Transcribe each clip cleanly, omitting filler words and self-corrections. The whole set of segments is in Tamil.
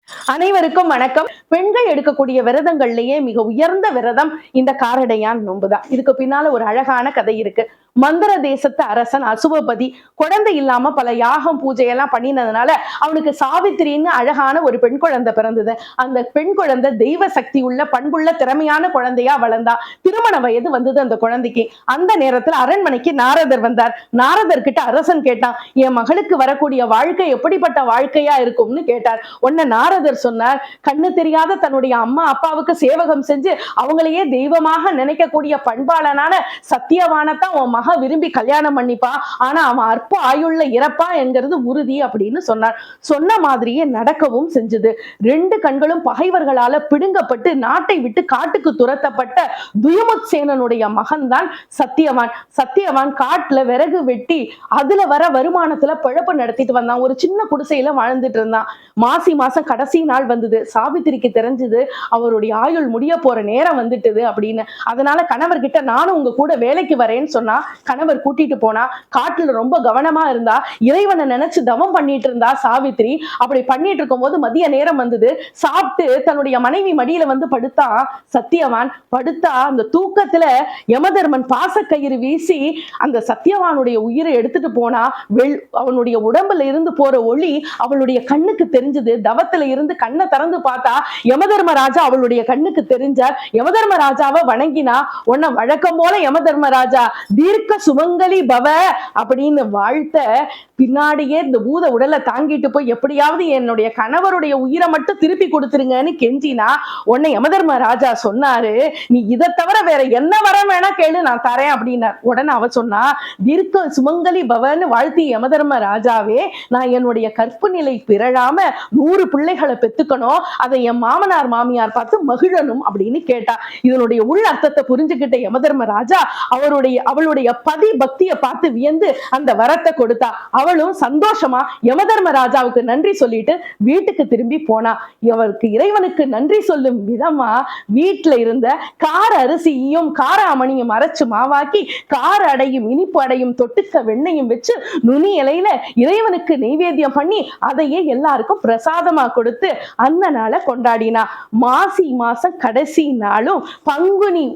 அனைவருக்கும் வணக்கம். பெண்கள் எடுக்கக்கூடிய விரதங்கள்லயே மிக உயர்ந்த விரதம் இந்த காரடையான் நோன்புதான். இதுக்கு பின்னால ஒரு அழகான கதை இருக்கு. மந்திர தேசத்து அரசன் அசுவபதி குழந்தை இல்லாம பல யாகம் பூஜை எல்லாம் பண்ணினதுனால அவனுக்கு சாவித்திரின்னு அழகான ஒரு பெண் குழந்தை பிறந்தது. அந்த பெண் குழந்தை தெய்வ சக்தி உள்ள பண்புள்ள திறமையான குழந்தையா வளர்ந்தா. திருமண வயது வந்தது அந்த குழந்தைக்கு. அந்த நேரத்துல அரண்மனைக்கு நாரதர் வந்தார். நாரதர் கிட்ட அரசன் கேட்டான், என் மகளுக்கு வரக்கூடிய வாழ்க்கை எப்படிப்பட்ட வாழ்க்கையா இருக்கும்னு கேட்டார். உடனே நாரதர் சொன்னார், கண்ணு தெரியாத தன்னுடைய அம்மா அப்பாவுக்கு சேவகம் செஞ்சு அவங்களையே தெய்வமாக நினைக்கக்கூடிய பண்பாளனான சத்தியவானத்தான் உன் மக விரும்பி கல்யாணம் பண்ணிப்பா. ஆனா அவன் அற்ப ஆயுள்ள இறப்பா என்கிறது உறுதி அப்படின்னு சொன்னார். சொன்ன மாதிரியே நடக்கவும் செஞ்சது. ரெண்டு கண்களும் பகைவர்களால பிடுங்கப்பட்டு நாட்டை விட்டு காட்டுக்கு துரத்தப்பட்ட துயமுத்சேனனுடைய மகன் தான் சத்தியவான். சத்தியவான் காட்டுல விறகு வெட்டி அதுல வர வருமானத்துல பிழப்பு நடத்திட்டு வந்தான். ஒரு சின்ன குடிசையில வாழ்ந்துட்டு இருந்தான். மாசி மாசம் கடைசி நாள் வந்தது. சாவித்திரிக்கு தெரிஞ்சது அவருடைய ஆயுள் முடிய போற நேரம் வந்துட்டுது அப்படின்னு. அதனால கணவர்கிட்ட நானும் உங்க கூட வேலைக்கு வரேன்னு சொன்னா கணவர் கூட்டிட்டு போனா. காட்டுல ரொம்ப கவனமா இருந்தா. இறைவனை நினைச்சு தவம் பண்ணிட்டு இருந்தா சாவித்திரி. அப்படி பண்ணிட்டு இருக்கும் போது மதிய நேரம் வந்தது. சாப்பிட்டு தன்னுடைய மனைவி மடியில வந்து படுத்தா சத்தியவான். படுத்தா அந்த தூக்கத்துல யமதர்மன் பாசக்கயிறு வீசி அந்த சத்தியவானுடைய உயிரை எடுத்துட்டு போனா. அவனுடைய உடம்புல இருந்து போற ஒளி அவளுடைய கண்ணுக்கு தெரிஞ்சது. தவத்துல இருந்து கண்ணை திறந்து பார்த்தா யமதர்மராஜா அவளுடைய கண்ணுக்கு தெரிஞ்சார். யமதர்மராஜாவை வணங்கினா. உன்ன வழக்கம் போல யமதர்மராஜா தீர்க்க சுமங்கலி பவ அப்படின்னு வாழ்த்த பின்னாடியே இந்த பூத உடலை தாங்கிட்டு போய் எப்படியாவது என்னுடைய கணவருடைய உயிரை மட்டும் திருப்பி கொடுத்துருங்கன்னு கெஞ்சினா. உன்னை யமதர்ம ராஜா சொன்னாரு, நீ இதை தவிர வேற என்ன வரம் வேணா கேளு, நான் தரேன் அப்படின்னார். உடனே அவ சொன்னா, தீர்க்க சுமங்கலி பவன்னு வாழ்த்தி யமதர்ம ராஜாவே, நான் என்னுடைய கற்பு நிலை பிறழாம 100 பிள்ளைகளை பெத்துக்கணும், அதை என் மாமனார் மாமியார் பார்த்து மகிழணும் அப்படின்னு கேட்டா. இதனுடைய உள் அர்த்தத்தை புரிஞ்சுக்கிட்ட யமதர்ம ராஜா அவளுடைய பதி பக்தியை பார்த்து வியந்து அந்த வரத்தை கொடுத்தா. அவளும் சந்தோஷமா யமதர்ம ராஜாவுக்கு நன்றி சொல்லிட்டு வீட்டுக்கு திரும்பி போனா. அவருக்கு இறைவனுக்கு நன்றி சொல்லும் விதமா வீட்டுல இருந்த கார அரிசியும் கார அமணியும் அரைச்சு மாவாக்கி கார அடையும் இனிப்பு அடையும் தொட்டுக்க வெண்ணையும் வச்சு நுனி இலையில இறைவனுக்கு நெய்வேத்தியம் பண்ணி அதையே எல்லாருக்கும் பிரசாதமா கொடுத்து அந்த நாளை கொண்டாடினா. மாசி மாசம் கடைசி நாளும் பங்குனி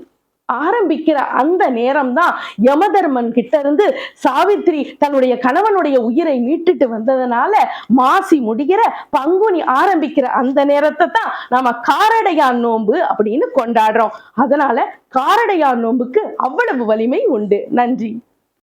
ஆரம்பிக்கிற அந்த நேரம் தான் யமதர்மன் கிட்ட இருந்து சாவித்திரி தன்னுடைய கணவனுடைய உயிரை மீட்டுட்டு வந்ததுனால மாசி முடிகிற பங்குனி ஆரம்பிக்கிற அந்த நேரத்தை தான் நாம காரடையான் நோன்பு அப்படின்னு கொண்டாடுறோம். அதனால காரடையான் நோன்புக்கு அவ்வளவு வலிமை உண்டு. நன்றி.